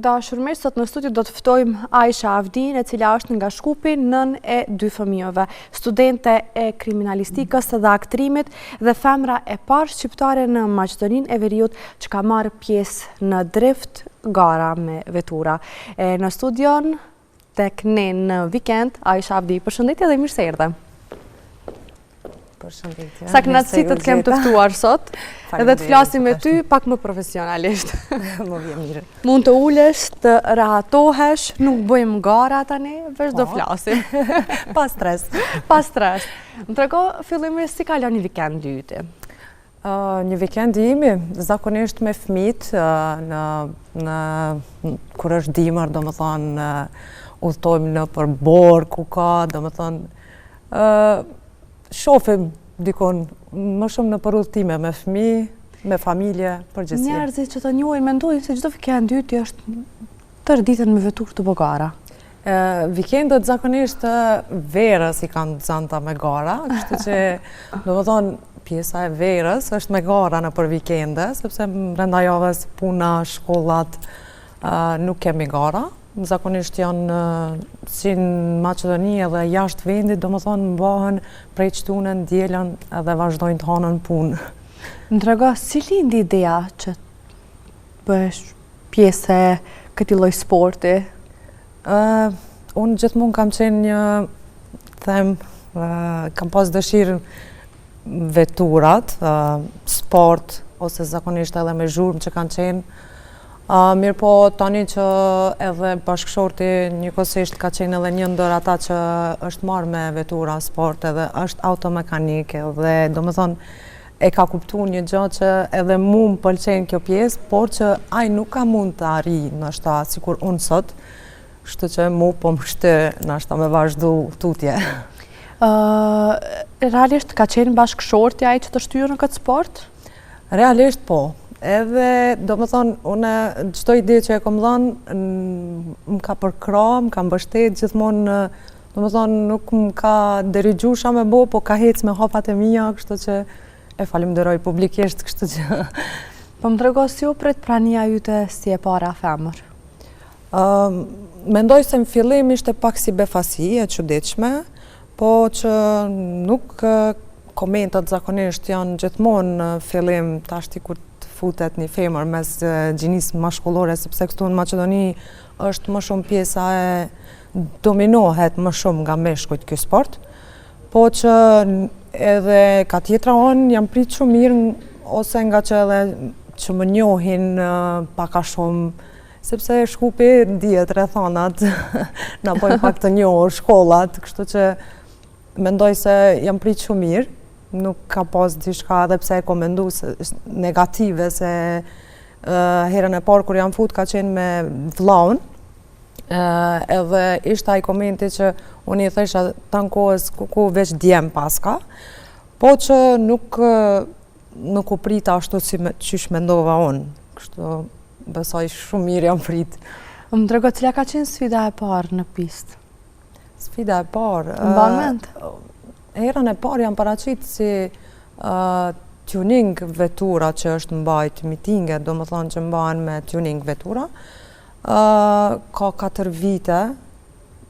Dashur miq, sot në studio do të ftojmë Aisha Avdin, e cila është nga Shkupi, nën e 2 fëmijëve, studente e kriminalistikës dhe aktrimit dhe femra e parë shqiptare në Maqedoninë e Veriut që ka marrë pjesë në drift gara me vetura. Në studion tek ne në vikend, Aisha Avdi, përshëndetje dhe mirë se erdhe. Përshëndetje. Sa kënaqësi të kem të ftuar sot, edhe të flasim me ty pak më profesionalisht. Më vjen mirë. Mund të ulesh, të rahatohesh, nuk bëjmë gara tani, veç do flasim. Pa stres. Pa stres. Më trego fillimisht si kalon një vikend yti? Një vikend imi, zakonisht me fëmijët, kur është dimër, do më thonë, udhtojmë në përbor, ku ka, do më thonë, shofim dikon më shumë në përudhëtime me fëmijë, me familje, përgjithësi. Njerëzit që të njohin mendojnë se çdo vikend yti është tërë ditën me veturë të gara. Vikendet zakonisht verës i kanë zanta me gara, kështu që do më thonë pjesa e verës është me gara në për vikende, sepse brenda javës puna, shkollat, nuk kemi gara. Zakonisht janë si në Maqedoni edhe jashtë vendit, do më thonë mbahen prej qtunën, djelen edhe vazhdojnë të hanën punë. Më trego, si lindi ideja që bësh pjesë e këtij lloji sporti? Unë gjithmonë kam qenë një, kam pas dëshirë veturat, sport, ose zakonisht edhe me zhurmë që kanë qenë. Mirë po tani që edhe bashkëshorti njëkohësisht ka qenë edhe një ndër ata që është marrë me vetura sport edhe është automekanik edhe do më thonë e ka kuptu një gjë që edhe mu më pëlqen kjo pjesë, por që ai nuk ka mund të arri nështë sikur unë sot, shtë që mu po më shtë nështë me vazhdu tutje. Realisht ka qenë bashkëshorti ai që të shtyr në këtë sport? Realisht po. Edhe, do më thonë, une çdo ide që e kom dhënë, më ka përkra, më ka mbështet, gjithmonë, do më thonë, nuk më ka derigjusha me bo, po ka hec me hapat e mija, kështu që e falimderoj publikisht, kështu që... Po më trego si u pret prania jyte si e para femër? Mendoj se në fillim ishte pak si befasi e çuditshme, po që nuk komentat zakonisht janë gjithmonë në fillim tashti kur futet një femër mes gjinisë mashkullore, sepse këtu në Maqedoni është më shumë pjesa e dominohet më shumë nga meshkujt ky sport, po që edhe ka tjetra onë jam prit shumë mirë, ose nga që edhe që më njohin paka shumë, sepse Shkupi dihet rrethonat, na bojnë pak të njohur shkollat, kështu që mendoj se jam prit shumë mirë. Nuk ka pas diçka edhe pse e komendu negative se herën e parë kur jam fut ka qenë me vllaun, edhe ishte ai komenti që unë i thesha tan kohës ku veç djem paska, po që nuk u prita ashtu si qysh mendova unë, kështu besoj shumë mirë jam prit. Më trego cila ka qenë sfida e parë në pistë? Sfida e parë? Mban mend? Herën e parë jam paraqit si tuning vetura që është mbajt mitinge, do më thonë që mbahen me tuning vetura. Ka 4 vite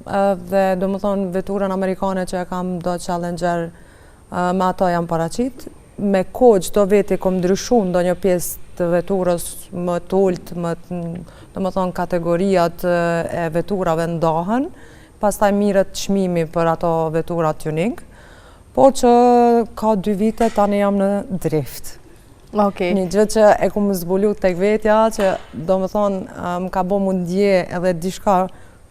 dhe do më thonë veturën amerikane që e kam do Challenger me ato jam paraqit. Me kohë çdo veti kom ndryshu ndonjë pjesë të veturës më të ultë, domethënë kategoriat e veturave ndahen, pastaj mirret çmimi për ato vetura tuning, por që ka 2 vite tani jam në drift. Një gjë që e kom zbulu tek vetja, që domethënë më ka bo mundje edhe diçka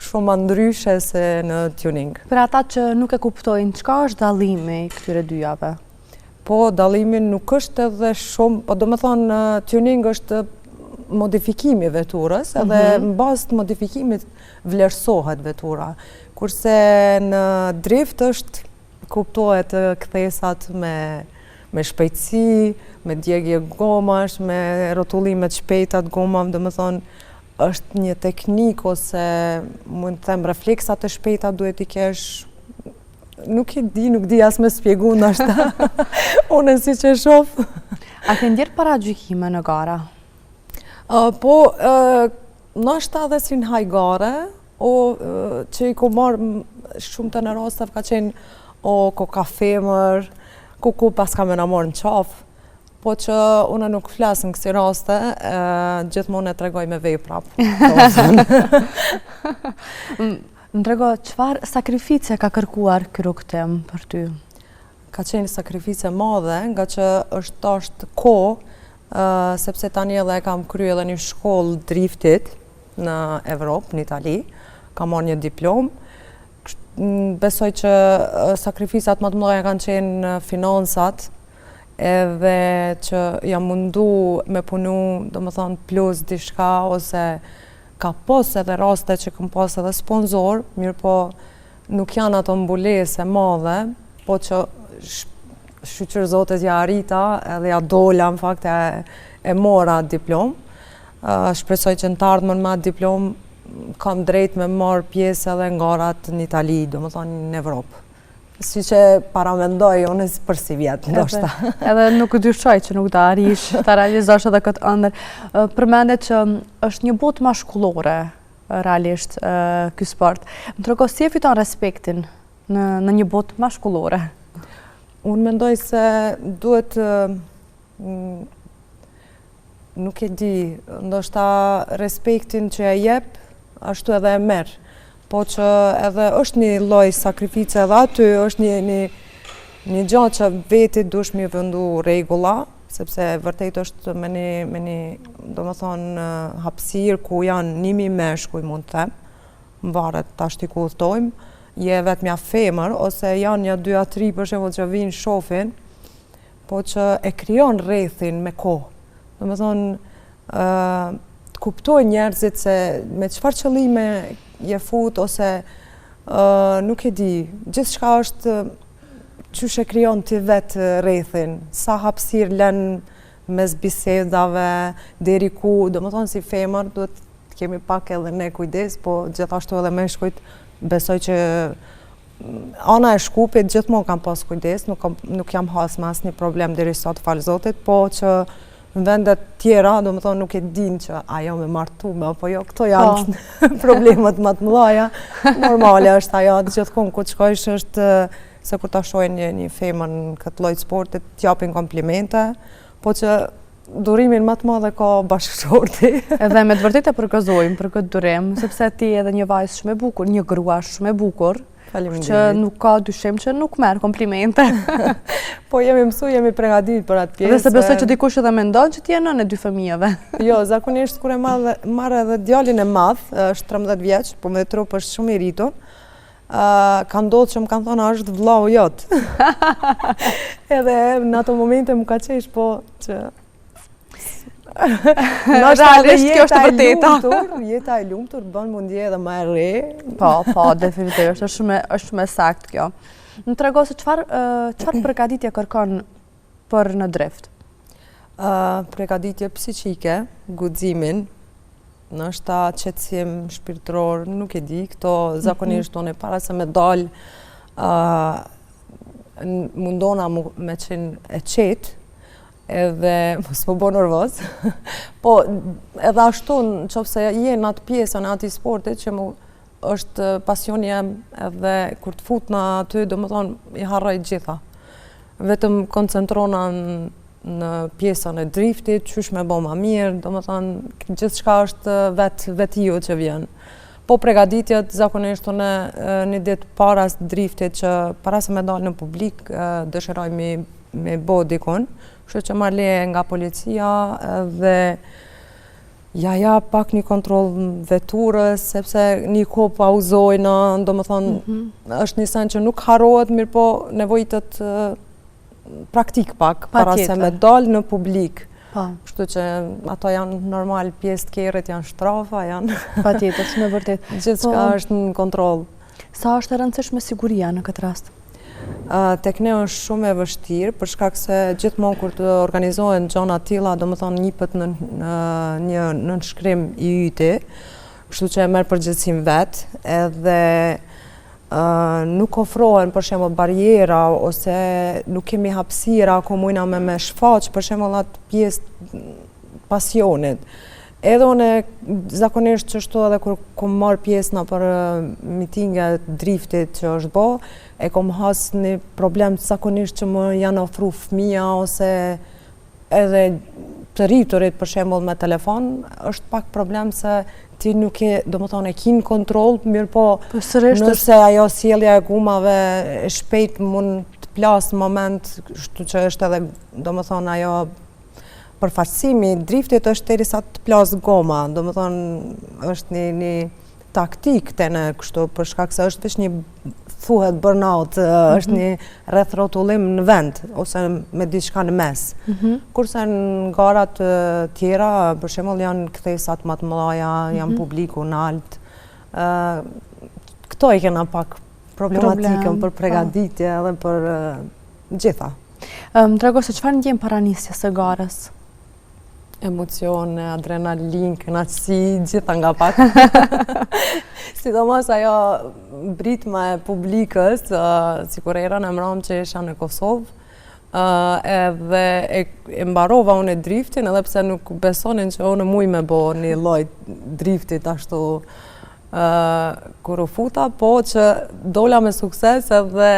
shumë më ndryshe se në tuning. Për ata që nuk e kuptojnë, çka është dallimi këtyre dyjave? Po, dallimi nuk është edhe shumë, po domethënë tuning është modifikimi i veturës, edhe në bazë të modifikimit vlerësohet vetura. Kurse në drift kuptohet kthesat me shpejtësi, me djegje gomash, me rrotullime të shpejta të gomave, domethënë është një teknikë ose mund të them refleksat të shpejta duhet i kesh. Nuk di as me spjegu ndoshta. Unë si që shoh. A ke ndjerë paragjykime në gara? Po, ndoshta edhe si në hajgare, që i ku marrë shumë të në rastave ka qenë koka femër, ku pas ka me në morë në qafë, po që unë nuk flasë në kësi raste, gjithmonë e tregoj me vej prapë. Më trego, çfarë sakrifice ka kërkuar ky rrugtim për ty? Ka qenë sakrifice madhe, nga që është kohë, sepse tani edhe kam kryer edhe një shkollë driftit në Evropë, në Itali, kam marrë një diplomë. Besoj që sakrificat më të mëdha kanë qenë finansat, edhe që jam mundu me punu, domethënë plus diçka, ose ka pos edhe raste që kam pas edhe sponsor, mirë po nuk janë ato mbulese madhe, po që shqyqër Zotet ja arrita edhe ja dola në fakt e mora diplom. Shpresoj që në të ardhmen me atë diplom kam drejt me marrë pjesë edhe në garat në Itali, domethënë në Evropë. Si që paramendoj, unë për si vjetë, ndoshta. Edhe nuk dyshoj që nuk të arish, të realizosh edhe këtë ëndër. Përmendet që është një botë mashkullore, realisht, ky sport. Më trego, si e fiton respektin në një botë mashkullore? Unë mendoj se duhet, nuk e di, ndoshta respektin që e jep, ashtu edhe e merë. Po që edhe është një lloj sakrifice edhe aty, është një gjatë që vetit dush mi vëndu rregulla, sepse vërtet është me një domethënë hapësirë ku janë 1000 meshkuj mund të them, mvaret tash ti ku udhtojmë, je vetëm femër ose janë një 2 a 3 për shembull që vinë shofin, po që e krijon rrethin me kohë. Domethënë të kuptojnë njerëzit se me çfarë qëllime je fut, ose nuk e di, gjithçka është qysh e krijon ti vetë rrethin, sa hapësirë lën mes bisedave, deri ku, domethënë si femër duhet të kemi pak edhe ne kujdes, po gjithashtu edhe meshkujt besoj që ana e shkupit gjithmonë kam pas kujdes, nuk jam has me asnjë problem deri sot, fal Zotit, po që në vendet tjera, domethënë nuk e din që ajo me martume, apo jo, këto janë problemet më të mëdha. Normale është ajo, gjithkohë ku të shkojsh është se kur ta shohin një femër në këtë lloj sporti, t'japin komplimente, po që durimin më të madh ka bashkëshorti. Edhe me të vërtetë e përgëzojmë për këtë durim, sepse ti edhe një vajzë shumë e bukur, një grua shumë e bukur, që nuk ka dyshim që nuk merr komplimente. Po jemi përgatitur për atë pjesë. Dhe se besoj që dikush edhe mendon që ti je nënë e 2 fëmijëve. Jo, zakonisht kur e marr edhe djalin e madh, është 13 vjeç, po me trup është shumë i rritur. Ka ndodhur që më kanë thënë është vllau jot. Edhe në ato momente më ka qesh, po që realisht kjo është vërteta. Jeta e lumtur bën mundje edhe më e re. Po, definitivisht, është shumë e saktë kjo. Më trego se çfarë përgatitje kërkon për në drift? Përgatitje psiqike, guximin, ndoshta qetësim shpirtëror, nuk e di, këto zakonisht unë para se me dal mundona me qenë e qetë, edhe mos më bo nervoz, po edhe ashtu nëse je në atë pjesë në atë sportit që është pasioni jem, edhe kur të fut në aty domethënë i harroj gjitha. vetëm koncentrona në pjesën e driftit, qysh me bo ma mirë, do më thonë, gjithë shka është vetë jo që vjen. Po pregaditjet, zakonisht në një ditë para driftit që para se me dalë në publik, dëshiroj me bo dikon, kështu që marrë leje nga policia dhe ja pak një kontrol veturës, sepse një ko pauzojnë, do më thonë, është një sen që nuk harohet, mirë po nevojitët praktik pak, para se me dalë në publik. Kështu që ato janë normal pjesë të kerrit, janë shtrafa, janë... Pa tjetër, që në vërtet. Gjithë shka është në kontrol. Sa është e rëndësishme siguria në këtë rast? Tek ne është shumë e vështirë, për shkak se gjithmonë kur të organizohen gjona tilla, do më thonë njipet në një nënshkrim i yti, kështu që e merr përgjegjësinë vet, edhe nuk ofrohen për shembull barriera ose nuk kemi hapësira ku mujna me shfaq për shembull atë pjesë pasionit. Edhe unë zakonisht qështu edhe kur kom marrë pjesë në për mitinge driftit që është bo, e kom hasë një problem zakonisht që më janë ofru fëmija ose edhe të rriturit për shembull me telefon, është pak problem se ti nuk e, do më thonë, e kinë kontrol, mirë po nëse ajo sjellja e gumave e shpejt mund të plasë në moment, shtu që është edhe, do më thonë, ajo përfaqësimi driftit është derisa të plasë goma, do më thonë është një taktik të në kështu, për shkak se është veç një thuhet burnout, është një rrethrotullim në vend, ose me diçka në mes. Kurse në garat tjera, për shembull janë kthesat më të mëdha, janë publiku në alt. Këto i kena pak problematikën për përgatitje edhe për gjitha. Më trego se çfarë ndjen para nisjes së garës? Emocione, adrenalin, kënaqësi, gjitha nga pak. Sidomos ajo britma e publikës, sikur erën e mram që isha në Kosovë, edhe e mbarova unë driftin, edhe pse nuk besonin që unë muj me bo një lloj driftit ashtu kur u futa, po që dola me sukses edhe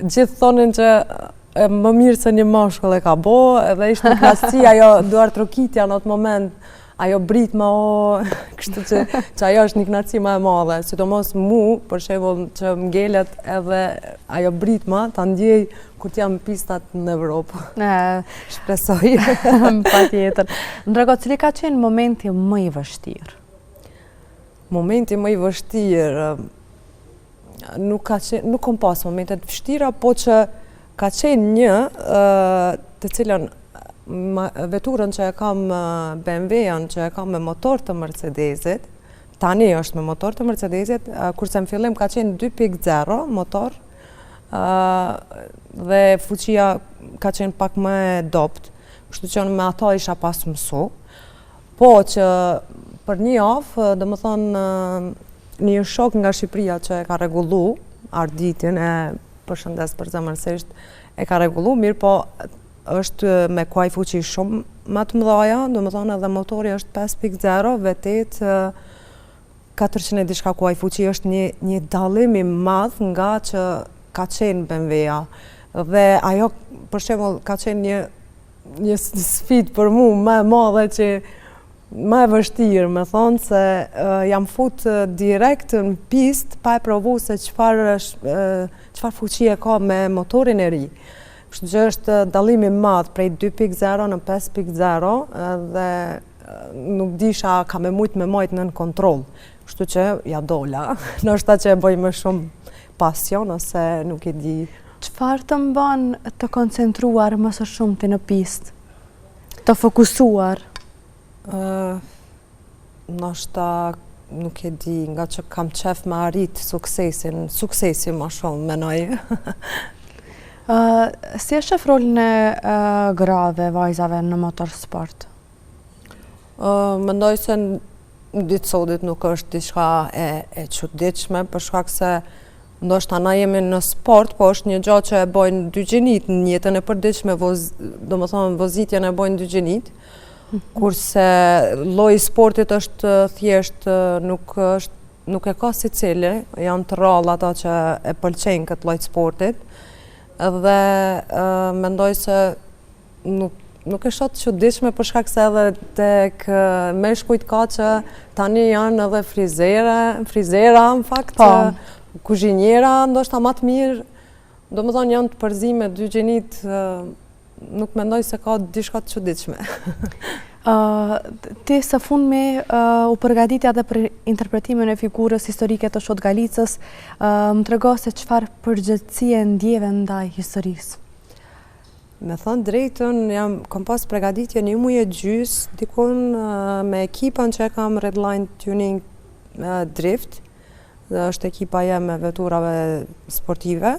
gjithë thonin që më mirë se një mashkull e ka bo, edhe ishte në knasësi, ajo duar trokitja në atë moment, ajo britma, kështu që ajo është një knasësi më e madhe. Sidomos mu, për shembull që m'ngelet edhe ajo britma, ta ndjej kur t'jam pistat në Evropë. Shpresoj. Patjetër. Më trego, cili ka qenë momenti më i vështirë? Momenti më i vështirë, nuk kom pas momentet vështira, po që ka qenë një të cilën veturën që e kam BMW-ën që e kam me motor të Mercedesit, tani është me motor të Mercedesit, kurse në fillim ka qenë 2.0 motor dhe fuqia ka qenë pak më dopt, kështu që me ato isha pas mësu, po që për një javë, dhe më thonë një shok nga Shqipëria që e ka rregullu arditin e përshëndes për zemërsisht, e ka rregullu, mirë po është me kuaj fuqi shumë më të mëdhaja, do më thonë edhe motori është 5.0, vetet 400 e diçka kuaj fuqi është një dallim i madh nga që ka qenë BMW-a. Dhe ajo, për shembull, ka qenë një sfidë për mu më e madhe që më e vështirë, me thonë se jam fut direkt në pist pa e provu se çfarë fuqie ka me motorin e ri. Kështu që është dallimi madh prej 2.0 në 5.0 dhe nuk disha ka me mujt me majt në kontrol. Kështu që ja dola. Ndoshta që e bëj më shumë pasion ose nuk e di. Çfarë të mban të koncentruar më së shumti në pist? Të fokusuar? Ndoshta nuk e di, nga që kam qef me arrit suksesi më shumë, menoj. Si e shef rolin e grave, vajzave në motorsport? Mendoj se në ditë sotit nuk është diçka e çuditshme, për shkak se ndoshta na jemi në sport, po është një gjë që e bojnë dy gjinit në jetën e përditshme, domethënë vozitjen e bojnë dy gjinit. Kurse lloji i sportit është thjesht nuk e ka secili, janë të rrallë ata që e pëlqejnë këtë lloj sportit. Edhe mendoj se nuk e shoh të çuditshme për shkak se edhe tek meshkujt ka që tani janë edhe frizera në fakt, kuzhinjera ndoshta më të mirë. Domethënë janë të përzime dy gjenit, nuk mendoj se ka diçka të çuditshme. Ti së fundmi u përgatitja edhe për interpretimin e figurës historike të Shot Galicës, më trego se çfarë përgjithësie ndjeve ndaj historisë. Me thënë drejtën, kam pas përgatitje 1 muaj e gjys, dikun me ekipën që kam Redline Tuning Drift, dhe është ekipa me veturave sportive,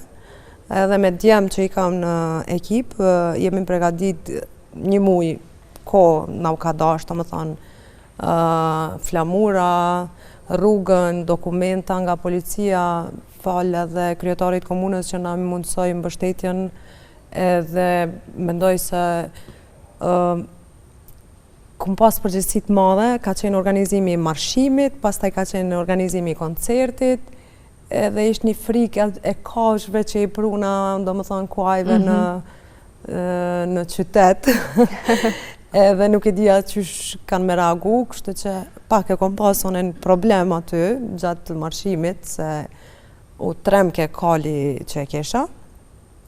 edhe me djemë që i kam në ekip, jemi përgatit 1 muaj ko na u ka dash, të më thonë, flamura, rrugën, dokumenta nga policia, falë edhe kryetarit komunës që na mundsoi mbështetjen, edhe mendoj se kum pas përgjegjësi të madhe, ka qenë organizimi i marshimit, pastaj ka qenë organizimi i koncertit, edhe ishte një frikë e kafshëve që i pruna, domethënë kuajve në qytet. Edhe nuk e dija qysh kanë me reagu, kështu që pak e kom pasun e problem aty gjatë marshimit, se u tremke kali që e kesha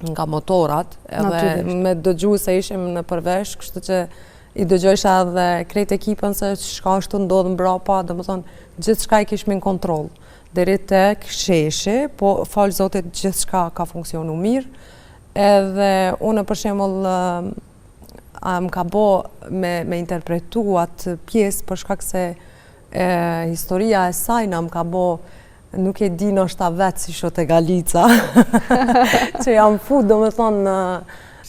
nga motorat, edhe me dëgju se ishim në përvesh, kështu që i dëgjojsha edhe krejt ekipën se shka ashtu ndodhë mbrapa, domethënë gjithë shka i kishmi në kontrol. Deri tek sheshi, po falë zotit gjithë shka ka funksionu mirë, edhe unë për shembull më ka bo me interpretu atë pjesë për shkak se historia e sajna më ka bo, nuk e di nështë vetë si Shot Galica, që jam fut domethënë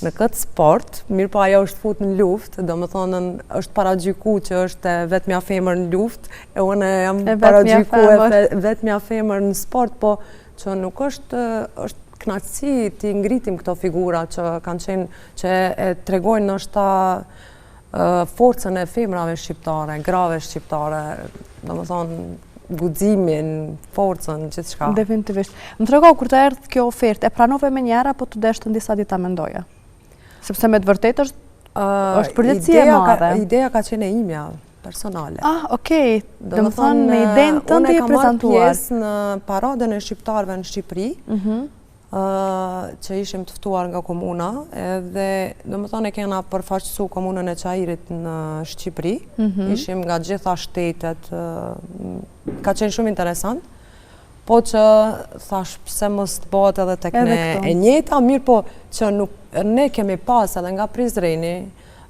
në këtë sport, mirë po ajo është fut në luft, domethënë është paragjyku që është vetmja femër në luft, e unë jam paragjyku vetmja femër në sport, po që nuk është knaqësi t'i ngritim këto figura që kanë qenë, që e tregojnë nështë forcën e femrave shqiptare, grave shqiptare, domethënë guximin, forcën, gjithë shka. Definitivisht. Më trego, kur të erdhë kjo ofertë, e pranove me njëra, po të deshtë në disa dita mendoja? Sepse me të vërtet është përgjithësi e madhe. Ideja ka qenë e imja personale. Okej. Dhe më thonë me idenë tënde i prezentuar. Unë e kam marrë pjesë në paradën e shqiptarëve në Shqipëri, që ishim tëftuar nga komuna, edhe do më thonë e kena përfaqësu komunën e Qajirit në Shqipëri, ishim nga gjitha shtetet, ka qenë shumë interesant, po që thash pse mos të bëhet edhe tek ne e njëjta, mirë po që ne kemi pas edhe nga Prizreni,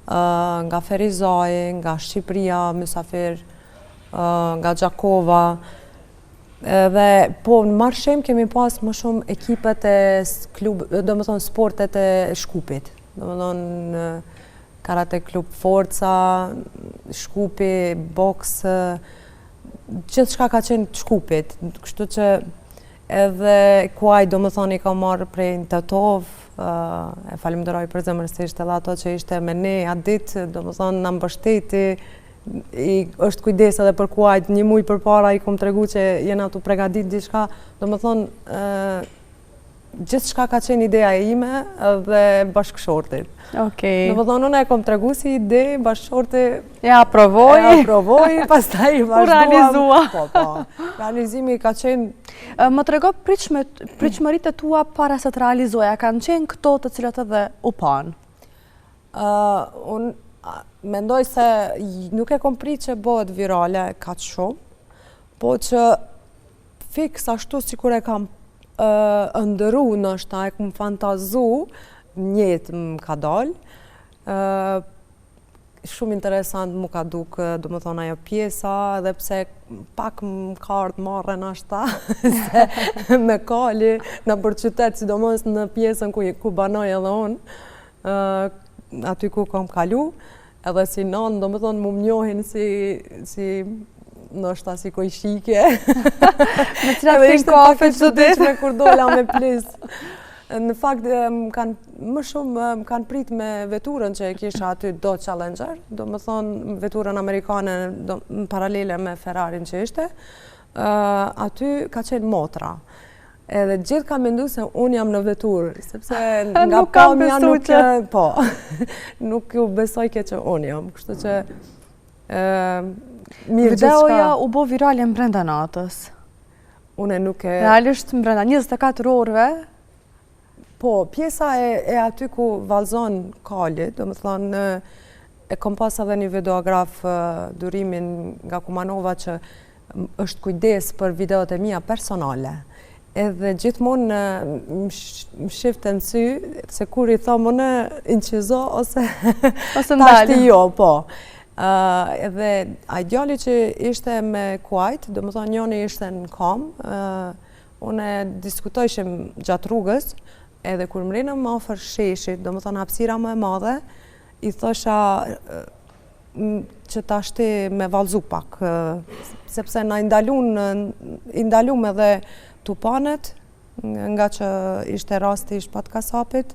nga Ferizaj, nga Shqipëria, mysafir, nga Gjakova, dhe po në marshim kemi pas më shumë ekipet e do më thonë sportet e Shkupit, do më thonë karate klub Forca, Shkupi, boks, gjithë shka ka qenë të Shkupit, kështu që edhe kuaj do më thonë i ka marrë prej në Tetov, e falimderoj për zemërsisht edhe ato që ishte me ne atë ditë, do më thonë në mbështeti, është kujdes edhe për kuajt, 1 muaj përpara i kom tregu që jena tu pregadit diçka, do më thonë gjithë shka ka qenë ideja e ime dhe bashkëshortit. Okej. Do më thonë unë e kom tregu si ide, bashkëshorti ja aprovoj, pastaj i vazhduam. Realizua. Po, realizimi ka qenë... Më trego pritshmëritë e tua para se të realizoja, kanë qenë këto të cilat edhe u panë? Unë mendoj se nuk e kom prit që bëhet virale kaq shumë, po që fiks ashtu si kur e kam ndëru nështë, e kom fantazu, njëtë më ka dalë. Shumë interesant mu ka duk, do më thonë ajo pjesa, edhe pse pak më ka ardhë marrë nështë, se me kali në për qytet, sidomos në pjesën ku banoj edhe unë, aty ku kom kalu, edhe si nanë, do më thonë, mu më njohin si nështë si kojshike. Me cilat të kafe që me kur dola me plis. Në fakt, më shumë më kanë prit me veturën që e kisha aty Dodge Challenger, do më thonë veturën amerikane në paralele me Ferrarin që ishte, aty ka qenë motra. Edhe gjithë kam mendu se unë jam në vetur, sepse nga pamja nuk po, nuk ju besoj ke që unë jam, kështu që mirë gjithë shka. Videoja u bo virale mbrenda natës. Une nuk e... Realisht mbrenda 24 orëve. Po, pjesa e aty ku vallzon Kali, do më thonë, e kom pas edhe një videograf Durimin nga Kumanova që është kujdes për videot e mia personale. Edhe gjithmonë më shifte në sy, se kur i thomë në incizo ose tashti jo, po. Edhe a djali që ishte me kuajt, do më thonë njoni ishte në kom, une diskutojshim gjatë rrugës, edhe kur më rinëm më ofër sheshit, do më thonë hapësira më e madhe, i thosha që tashti me vallzu pak, sepse na indalum edhe tupanet, nga që ishte rasti i shpat kasapit,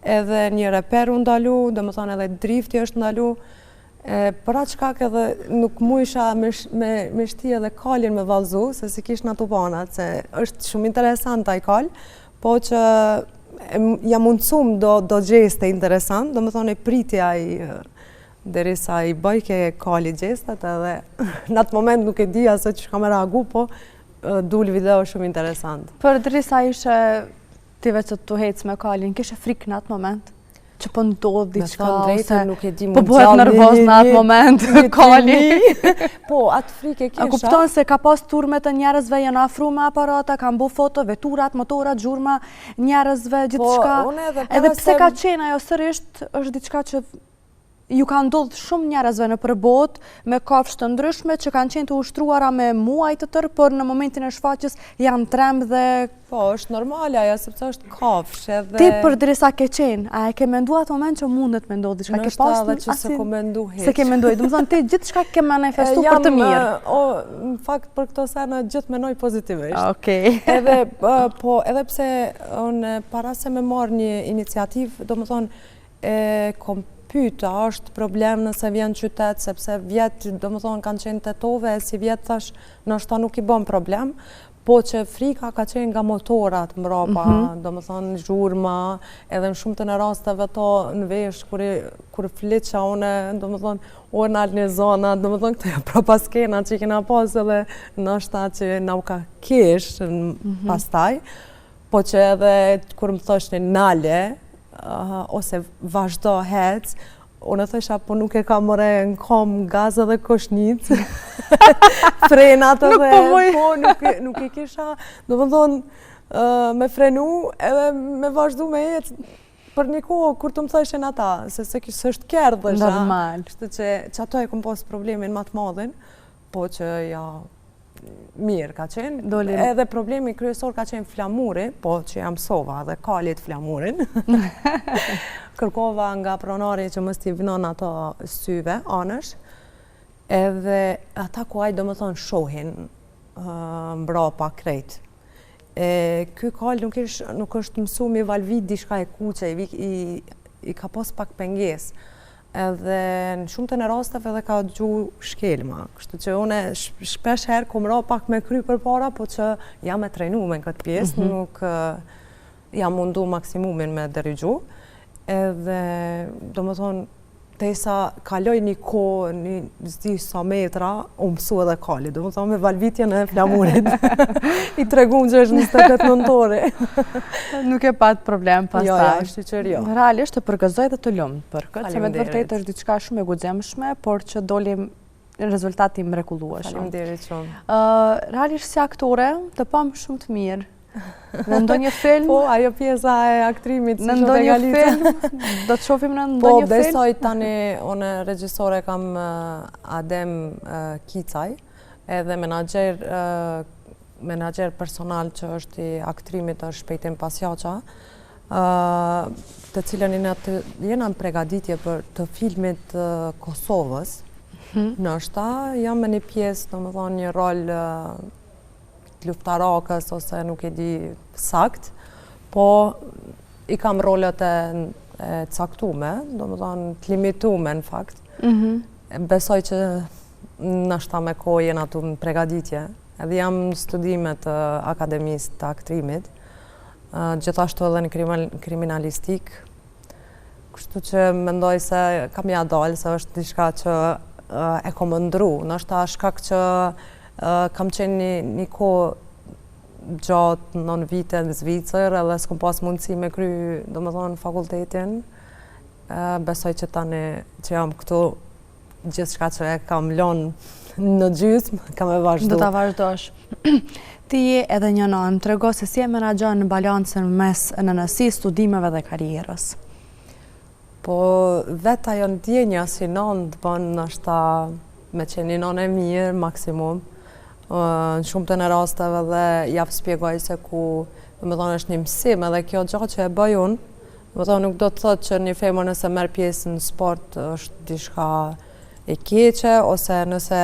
edhe një reper u ndalu, do më thonë edhe drifti është ndalu, për atë shkak edhe nuk mu isha me shti edhe Kalin me vallzu, se si kish në tupanat, se është shumë interesant ai Kal, po që jam mundësum do gjeste interesant, do më thonë e pritja derisa i bëjke Kali gjestet, edhe në atë moment nuk e dija se që kam reagu, po dul video shumë interesant. Për derisa ishe tive që të hecë me Kalin, kishe frikë në atë moment? Që po ndodh diçka ose po bëhet nervoz në atë moment Kali? Po, atë frikë e kisha. A kupton se ka pas turme të njerëzve janë afru me aparata, kanë bu foto, veturat, motorat, gjurma, njerëzve, gjithçka. Edhe pse ka qenë ajo sërisht është diçka që ju ka ndodhur shumë njerëzve në përbot me kafshë të ndryshme që kanë qenë të ushtruara me muaj të tërë, por në momentin e shfaqjes janë tremb dhe... Po, është normale ajo, sepse është kafshë edhe... Ti për derisa ke qenë, a e ke mendu atë moment që mundet me ndodhë diçka? Në shta dhe që se ko mendu heq. Se ke mendu, du më thonë ti gjithë shka ke manifestu për të mirë. Në fakt për këto sene gjithë menoj pozitivisht. Okej. Edhe pse para se me marrë një iniciativ, do më thonë, pyta është problem nëse vjen qytet, sepse vjetë, do më thonë, kanë qenë tetove, si vjetë thash, nështë ta nuk i bën problem, po që frika ka qenë nga motorat mbrapa, do më thonë, zhurma, edhe në shumë të në rasteve to në vesh, kur fliqa une, do më thonë, orë në alë një zona, do më thonë, këtë prapa skena që i kena pas edhe nështë ta që na u ka kish pastaj, po që edhe kur më thosh një nale, ose vazhdo hec, unë thësha, po nuk e ka mëre në kom gazë dhe koshnit, frenat edhe, po nuk e kisha, do më thonë, me frenu edhe me vazhdu me jetë për një kohë, kur të më thëshin ata, se është kërë dhe shra. Normal. Kështë që ato e kom posë problemin ma të madhin, po që ja... Mirë ka qenë, edhe problemi kryesor ka qenë flamuri, po që jam sova dhe Kalit flamurin. Kërkova nga pronari që mës t'i vënon ato syve, anësh, edhe ata ku ajë do më thonë shohin mbrapa krejt. Ky Kal nuk është mësu mi valvit dishka e kuqe, i ka pos pak penges. Edhe në shumë të në rasteve dhe ka gju shkelma. Kështu që une shpesh herë kom ra pak me kry për para, po që jam e trejnu me në këtë pjesë, nuk jam mundu maksimumin me dërigju. Edhe, do më thonë, tesa kaloj një kohë, një zdi sa metra, u mësu edhe Kali, do më thonë me valvitjen e flamurit. I tregun që është 28 nëntori. Nuk e patë problem pas taj. Jo, shqyqër jo. Realisht të përgëzoj dhe të lumë për këtë, se me të vërtet është diçka shumë e guximshme, por që dolim rezultati mrekullueshëm. Faleminderit shumë. Realisht si aktore, të pamë shumë të mirë. Në ndonjë film? Po, ajo pjesa e aktrimit. Në ndonjë film? Do të shofim në ndonjë film? Po, besoj tani, unë regjisore kam Adem Kicaj, edhe menager personal që është i aktrimit është Shpejtim Pasjaqa, të cilën jena në pregaditje për të filmit Kosovës. Nështë jam me një pjesë, do më thonë një rol luftarakës ose nuk e di sakt, po i kam rolet e caktume, do më thonë të limitume në fakt. Besoj që nështë me kohë jena tu në pregaditje, edhe jam në studimet të Akademisë të Aktrimit, gjithashtu edhe në kriminalistik, kështu që mendoj se kam ja dalë, se është diçka që e kom ndru, nështë shkak që kam qenë një kohë gjatë 9 vite në Zvicër, edhe s'kom pas mundësi me kry, do më thonë, fakultetin. Besoj që tani që jam këtu, gjithë shka që e kam lënë në gjysmë, kam e vazhdu. Do ta vazhdosh. Ti je edhe një nënë, më trego se si e menaxhon në balancën mes nënësi, studimeve dhe karrierës. Po, vetë ajo ndjenja si nënë të bën nështë me qenë një nënë e mirë, maksimum. Në shumë të në rasteve dhe javë spjegoj se ku me thonë është një mësim edhe kjo gjatë që e bëj unë, me thonë nuk do të thotë që një femër nëse merr pjesë në sport është diçka e keqe, ose nëse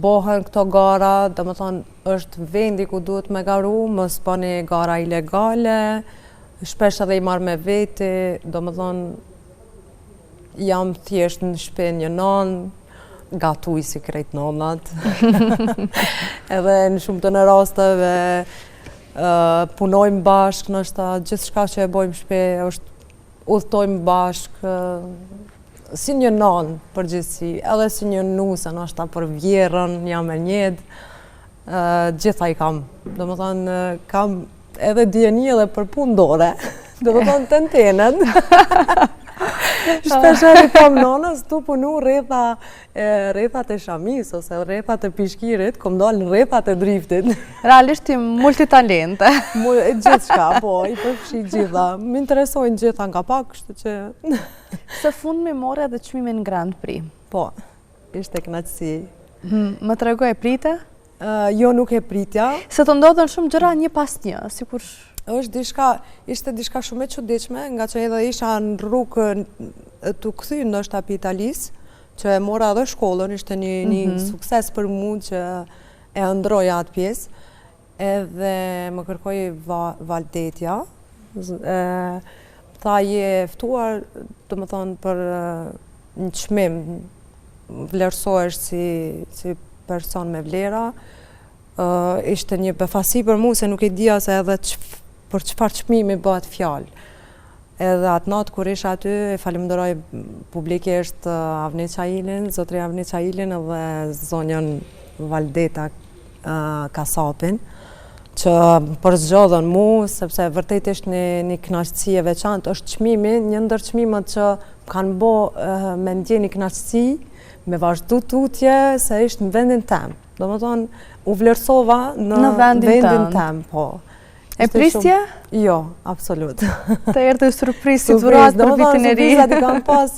bohen këto gara, do me thonë është vendi ku duhet me garu, mos bëni gara ilegale, shpesh edhe i marrë me veti, do me thonë jam thjesht në shtëpi një nënë, gatuj si krejt nonat. Edhe në shumë të në rasteve punojmë bashkë, nështë gjithë shka që e bojmë shpe, është udhtojmë bashkë, si një nonë përgjithsi, edhe si një nuse, nështë për vjerën, jam e njëdë, gjitha i kam. Do më thonë, kam edhe djeni edhe për pundore, do më thonë të antenët. Shpesher i kam nonës tu punu rrethat e shamis ose rrethat e pishkirit, kom dalë në rrethat e driftit. Realisht ti multitalente. Gjithë shka, po, i përfshi gjitha. Më interesojnë gjitha nga pak, kështu që... Së fund me more edhe çmimin Grand Prix. Po, ishte kënaqësi. Më tregoj e prite? Jo, nuk e pritja. Se të ndodhen shumë gjëra një pas një, sikur... Ishte diçka shumë e çuditshme, nga që edhe isha në rrugë të kthy ndoshta pi Italisë, që e mora edhe shkollën, ishte një sukses për mua që e ëndroja atë pjesë. Edhe më kërkoi Valdetja, tha je ftuar, domethënë për një çmim, vlerësohesh si person me vlera. Ishte një befasi për mua se nuk e dija se edhe për çfarë çmimi bëhet fjalë. Edhe atë natë kur isha aty, e falenderoj publikisht Avni Çailin, zotrin Avni Çailin edhe zonjën Valdeta Kasapin, që përzgjodhen mua, sepse vërtet ishte një kënaqësi e veçantë. Është çmimi, një ndër çmimet që kanë bë me ndjeni kënaqësi, me vazhdu tutje se ishte në vendin tem. Domethënë, u vlerësova në vendin tem, po. E prisje? Jo, absolut. Të erdhe surprizë, si dhuratë për vitin e ri. Surprizat i kam pas,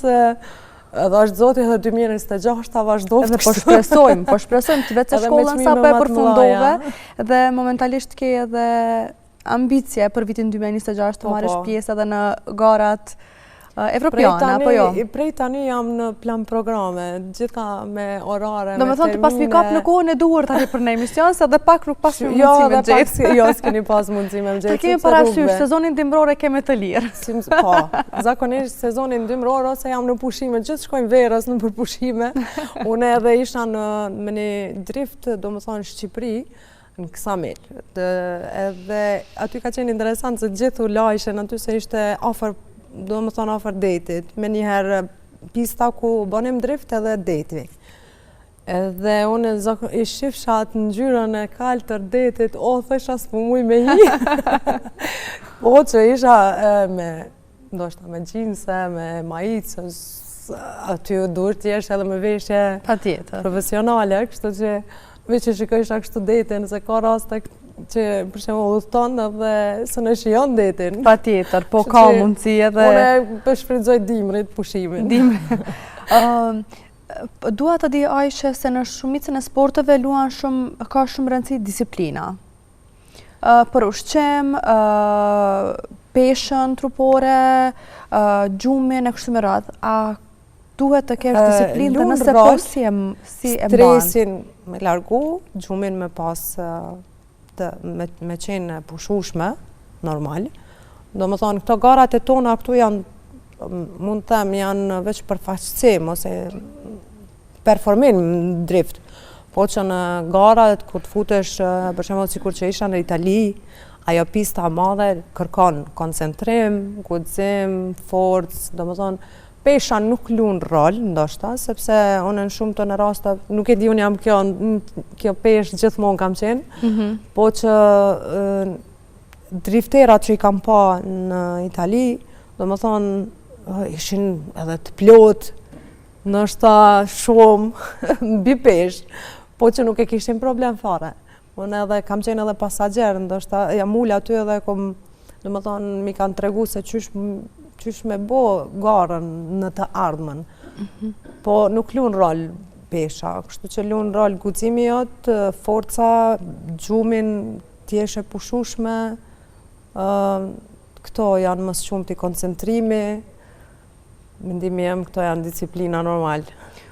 edhe është zoti edhe 2026 ta vazhdoftë. Edhe po shpresojmë të vetë se shkollën sa po e përfundove, dhe momentalisht ke edhe ambicie për vitin 2026 të marrësh pjesë edhe në garat evropiane, apo jo? Prej tani jam në plan programe, gjithka me orare, me termine. Do me thonë të pas mi kap në kohën e duhur tani për në emision, se dhe pak nuk pas mi mundësi me gjithë. Jo, s'keni pas mundësi me gjithë. Të kemi parasysh, sezonin dimror e keme të lirë. Po, zakonisht sezonin dimror ose jam në pushime, gjithë shkojnë verës në përpushime. Unë edhe isha me një drift, do me thonë Shqipëri, në Ksamil. Edhe aty ka qenë interesant se gjithu lajshen aty se ishte ofër, do më thonë ofër detit, me njëherë pista ku bënim drift edhe deti. Edhe unë i shifsha atë në gjyrën e kaltër detit, thësha s'po muj me hi. Po që isha ndoshta me gjinse, me majicë, aty duhet t'jesh edhe me veshje profesionale, kështu që veç që shikojsha kështu detin, se ka raste që për shembull udhton dhe së në shijon detin. Patjetër, po ka mundësi edhe... Unë për shfrytëzoj dimrit, pushimin. Dua të di, Ajshe, se në shumicën e sporteve ka shumë rëndësi disiplina. Për ushqim, peshën trupore, gjumin e kështu me radhë. A duhet të kesh disiplinë dhe nëse po si e banë? Stresin me largu, gjumin me pas... me qenë pushushme, normal. Do më thonë, këto garat e tona këtu janë, mund të them, janë veç përfaqësim, ose performim në drift. Po që në garat, kur të futesh, për shembull sikur që isha në Itali, ajo pista e madhe kërkon koncentrim, guxim, forcë, domethënë pesha nuk luan rol, ndoshta, sepse unë në shumë të në rasta, nuk e di unë jam kjo peshë gjithmonë kam qenë, po që drifterat që i kam pa në Itali, domethënë ishin edhe të plot, ndoshta shumë mbi peshë, po që nuk e kishin problem fare. Unë edhe kam qenë edhe pasagjer, ndoshta jam ul aty edhe domethënë mi kanë tregu se qysh me bo garën në të ardhmen. Po nuk luan rol pesha, kështu që luan rol guximi jot, forca, gjumin, t'jesh e pushueshme, këto janë më shumë të koncentrimi, mendimi jem këto janë disiplina normal.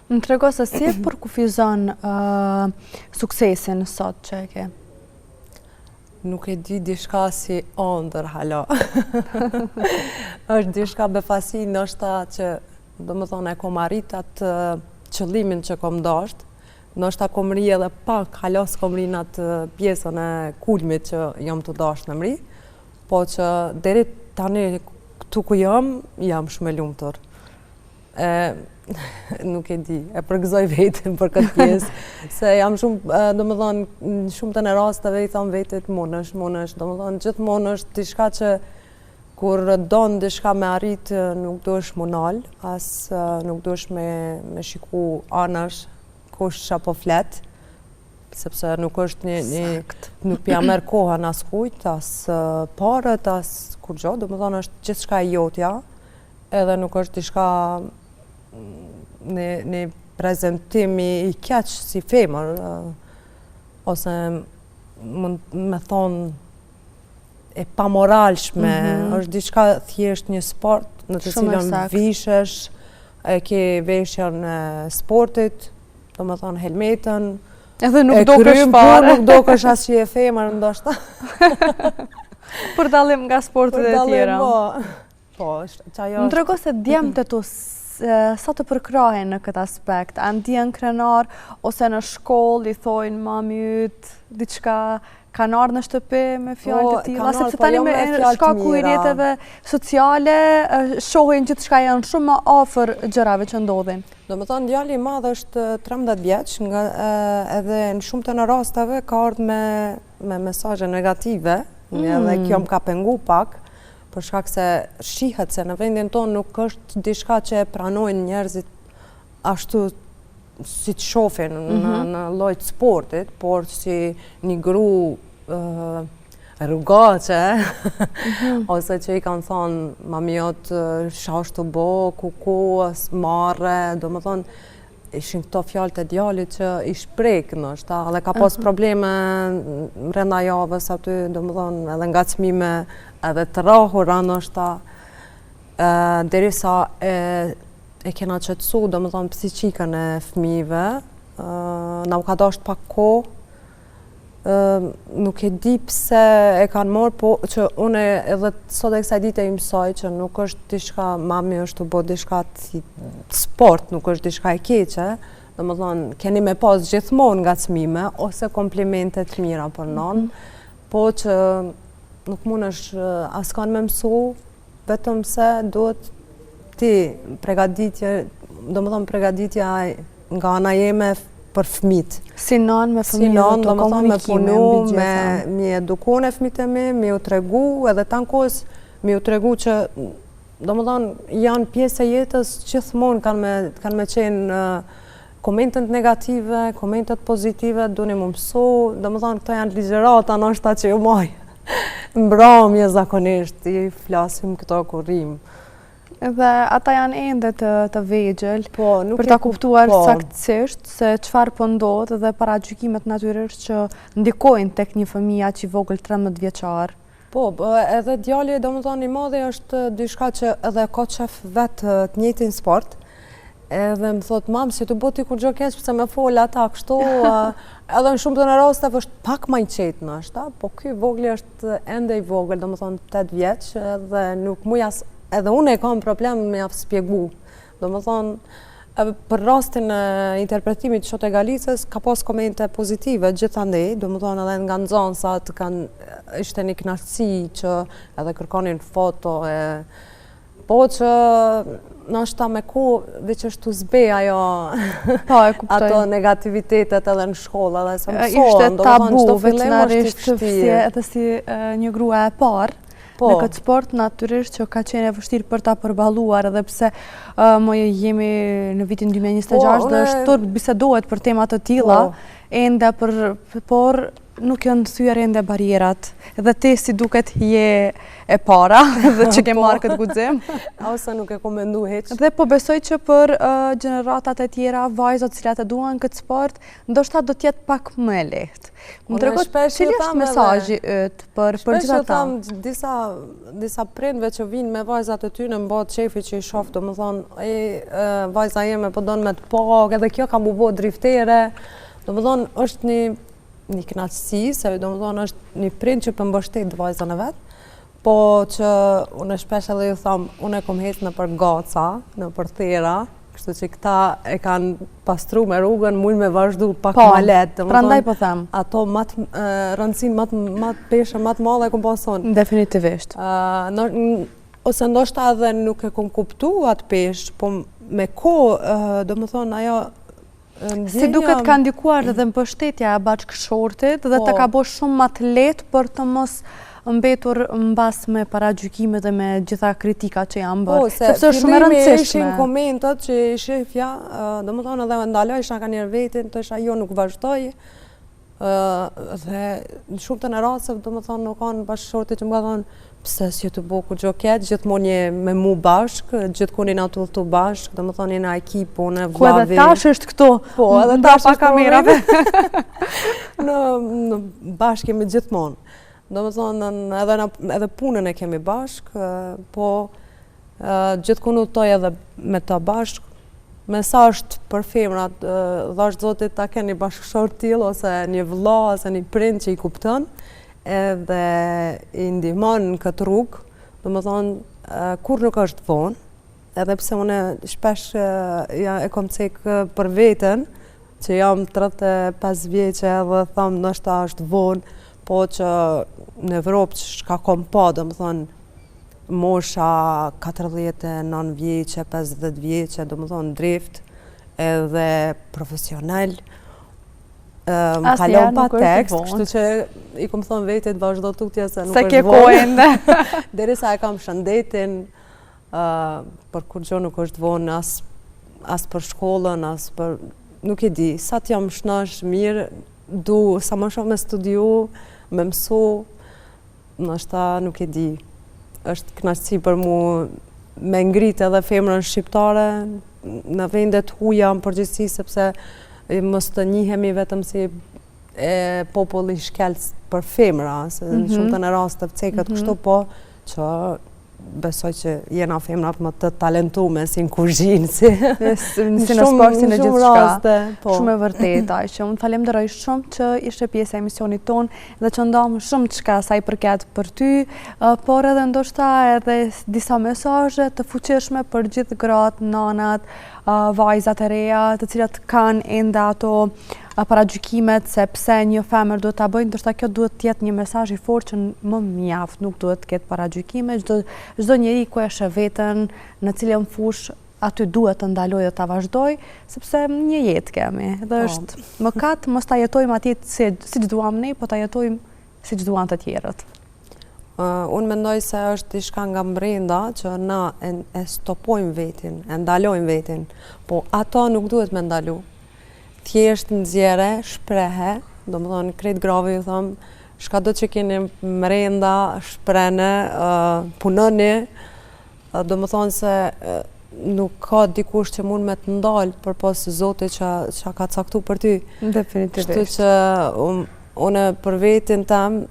Më trego se si e përkufizon suksesin sot që e ke? Nuk e di dishka si ëndër hala. Është dishka befasi ndoshta që domethënë e kom arrit atë qëllimin që kom dasht. Ndoshta kom ri edhe pak, hala s'kom ri në atë pjesën e kulmit që jam të dasht në mri, po që deri tani këtu ku jam shumë e lumtur. Nuk e di, e përgëzoj vetën për këtë pjesë, se jam shumë, domethënë, shumë të në rasteve i thon vetit munësh, domethënë, gjithmonë është diçka që kur don diçka me arrit, nuk duhesh munal, as nuk duhesh me shiku anash, kush apo flet, sepse nuk është nuk pja merr kohën as kujt, as parët, as kur gjo, domethënë është gjithçka e jotja, edhe nuk është diçka në prezentimi i keq si femër, ose mund me thonë e pamoralshme, është diçka thjesht një sport në të cilën vishesh, e ke veshjen e sportit, do me thonë helmetën, edhe nuk dokesh fare. Nuk dokesh as që je femër ndoshta. Për dallim nga sportet e tjera. Po, qajo më trego se djemtë tu sa të përkrahen në këtë aspekt? A ndjen krenar, ose në shkollë i thojnë mami yt, diçka kanë ardhur në shtëpi me fjalë të tilla, sepse tani me shkaku i rrjeteve sociale shohin gjithçka janë shumë më afër gjërave që ndodhin. Domethënë djali i madh është 13 vjeç, edhe në shumë të rasteve ka ardhur me mesazhe negative, edhe kjo më ka pengu pak. Për shkak se shihet se në vendin tonë nuk është diçka që e pranojnë njerëzit ashtu si të shohin në lloj të sportit, por si një gru rrugaçe, ose që i kanë thonë mami jot shashtu bo, kuku, marre, domethënë ishin këto fjalë të djalit që i shprek ndoshta, edhe ka pas probleme brenda javës aty, domethënë edhe ngacmime, edhe të rrahura ndoshta, derisa e kena qetësu, domethënë psiqikën e fëmijëve, na u ka dashur pak kohë, nuk e di pse e kanë marrë, po që unë edhe sot e kësaj dite i mësoj që nuk është diçka, mami është të bo diçka sport, nuk është diçka e keqe, domethënë keni me pas gjithmonë ngacmime ose komplimente të mira për non, po që nuk mundesh askan me mësu, vetëm se duhet ti përgatitja nga ana jeme për fëmijët. Si nan me fëmijët, të komunikime, me edukon e fëmijët e me u tregu, edhe tankos me u tregu që domethënë janë pjesë e jetës, gjithmonë kanë me qenë komentet negative, komentet pozitive, duni më mësu, domethënë këto janë ligjërata ndoshta që ju maj. Mbrëmje zakonisht, i flasim këto kur rrim. Edhe ata janë ende të vegjël, për ta kuptuar saktësisht se çfarë po ndodh dhe paragjykimet natyrisht që ndikojnë tek një fëmijë aq i vogël 13 vjeçar. Po, edhe djali domethënë i madhi është diçka që edhe ka qef vetë të njëjtin sport. Edhe më thot, mam, si të boti kur gjo keq, pëse me fol ata kështu, edhe në shumë të në rasteve është pak ma i qetë nështë, po ky vogli është ende i vogël, do më thonë 8 vjeç, edhe nuk mujas, edhe unë e kam problem me javë spjegu. Do më thonë, Për rastin e interpretimit të Shote Galicës, ka pas komente pozitive gjithandej, do më thonë edhe nga nxënësat ishte një kënaqësi që edhe kërkonin foto po që nashta me veç është të zbe ajo ato negativitetet edhe në shkollë edhe se mësohen, ishte tabu veçnarisht edhe si një grua e parë në këtë sport, natyrisht që ka qenë e vështirë për ta përballuar edhe pse jemi në vitin 2026 dhe është të bisedohet për temat të tilla, ende por nuk janë thyer ende barierat. Dhe ti si duket je e para dhe që ke marrë këtë guxim. Ose nuk e komendu heq. Dhe po besoj që për gjeneratat e tjera, vajzat cilat e duan këtë sport, ndoshta do t'jetë pak më e lehtë. Më tregot cili është mesazhi yt për gjithë ata? Disa prindve që vinë me vajzat e tyre mbot shefi që i shoh, domethënë vajza jeme po don me të pak, edhe kjo ka mu bë driftere. Domethënë është një kënaqësi, se domethënë është një prind që përmbështet vajzën e vet, po që unë shpesh edhe ju them, unë kom ecë nëpër gaca, nëpër thera, kështu që këta e kanë pastru me rrugën, mund me vazhdu pak ma letë. Prandaj po them. Ato rëndësin peshën matë madhe e kom pason. Definitivist. Ose ndoshta edhe nuk e kom kuptu atë peshë, po me kohë, do më thonë, ajo si duket ka ndikuar edhe mbështetja e bashkëshortit dhe të ka bo shumë më të lehtë për të mos mbetur mbas me paragjykimet dhe me gjitha kritika që janë bërë. Sepse është shumë e rëndësishme. Ishin komentat që shefja, do më thonë edhe ndaloj, isha ka njerë vetin, të isha jo nuk vazhdoj, dhe në shumë të në rasëv, do më thonë nuk kanë bashkëshorti që më ka thonë, pse si të boku gjoket, gjithmonë je me mu bashkë, gjithkun i natull të bashkë, do më thonë i në ekip, unë e vlavi. Ku edhe tash është këto? Po, edhe tash është kamerave. Në bashkë jemi gjithmonë. Do më thonë, edhe punën e kemi bashkë, po gjithkun u toj edhe me ta bashkë. Mesazh për femrat, dhash zotit ta ke një bashkëshor t'il, ose një vëlla, ose një prind që i kupton, edhe i ndihmon në këtë rrugë, do më thonë, kur nuk është vonë, edhe pse une shpesh e kom cekë për veten, që jam 35 vjeqe dhe thamë nështë është vonë, po që në Evropë që shka kom pa, do më thonë, mosha 49 vjeqe, 50 vjeqe, do më thonë, drift, edhe profesional, më kalon pa tekst, kështu që i kom thonë vetit vazhdo tutje se nuk është vonë. Derisa e kam shëndetin, për kur gjo nuk është vonë, as për shkollën, as për... Nuk e di, sa t'jam shnash mirë, du sa më shumë me studiu, me mësu, nështë nuk e di. është kënaqësi për mu me ngrit edhe femrën shqiptare në vendet huaja në përgjithësi, sepse mos të njihemi vetëm si populli shkelc për femra, se në shumë të në rast të vcekët kështu, po që besoj që jena femrat më të talentume si në kuzhinë, si në sportin e gjithë shka. Shumë e vërtet, Ajshe. Unë falenderoj shumë që ishe pjesë e emisionit tonë dhe që ndam shumë çka sa i përket për ty, por edhe ndoshta edhe disa mesazhe të fuqishme për gjithë gratë, nanat, vajzat e reja, të cilat kanë ende ato paragjykimet se pse një femër duhet ta bëjë, ndoshta kjo duhet të jetë një mesazh i fortë që më mjaft, nuk duhet të ketë paragjykime, çdo njeri ku e sheh veten në cilën fushë aty duhet të ndalojë dhe ta vazhdoj, sepse një jetë kemi. Dhe është mëkat mos ta jetojmë atje siç duam ne, po ta jetojmë siç duan të tjerët. Unë mendoj se është diçka nga brenda që na e stopojmë vetin, e ndalojmë vetin, po ato nuk duhet me ndalu. Thjesht nxjerre, shprehe, do më thonë krejt grave ju thëmë, shka do që keni mrenda, shprene, punoni, do më thonë se nuk ka dikush që mund me të ndalë për posë zote që ka caktu për ty. Definitivist. Kështu që une për vetin tem,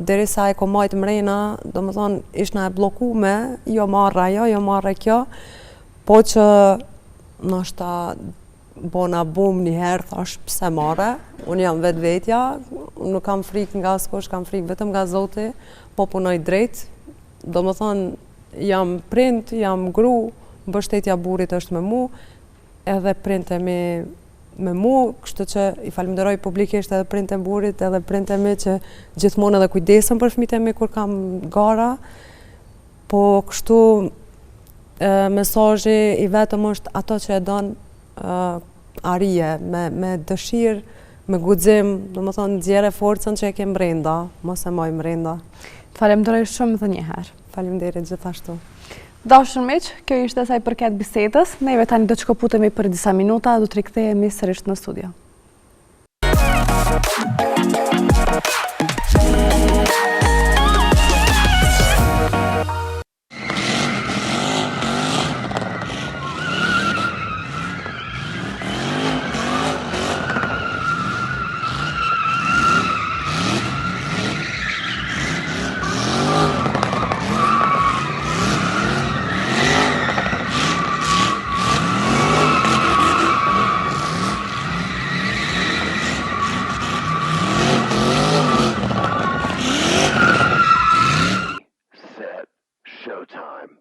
derisa e ko majtë mrena, do më thonë ishna e blokume, jo marra jo, jo marra kjo, po që nështë bona bum njëherë, thash pse marre, unë jam vetë vetja, unë nuk kam frikë nga askush, kam frikë vetëm nga Zoti, po punoj drejt, do më thonë jam prind, jam gru, mbështetja burrit është me mu, edhe printemi me mu, kështu që i falenderoj publikisht edhe printe burit, edhe printe mi që gjithmonë edhe kujdesën për fëmijët e mi kur kam gara, po kështu mesazhi i vetëm është ato që e don arije, me dëshirë, me guxim, domethënë nxjerrë forcën që e ke brenda, mos e moj brenda. Falenderoj shumë edhe një herë. Faleminderit gjithashtu. Dashur miq, kjo ishte sa i përket bisedës. Neve tani do të shkëputemi për disa minuta, do të rikthehemi sërish në studio. Showtime.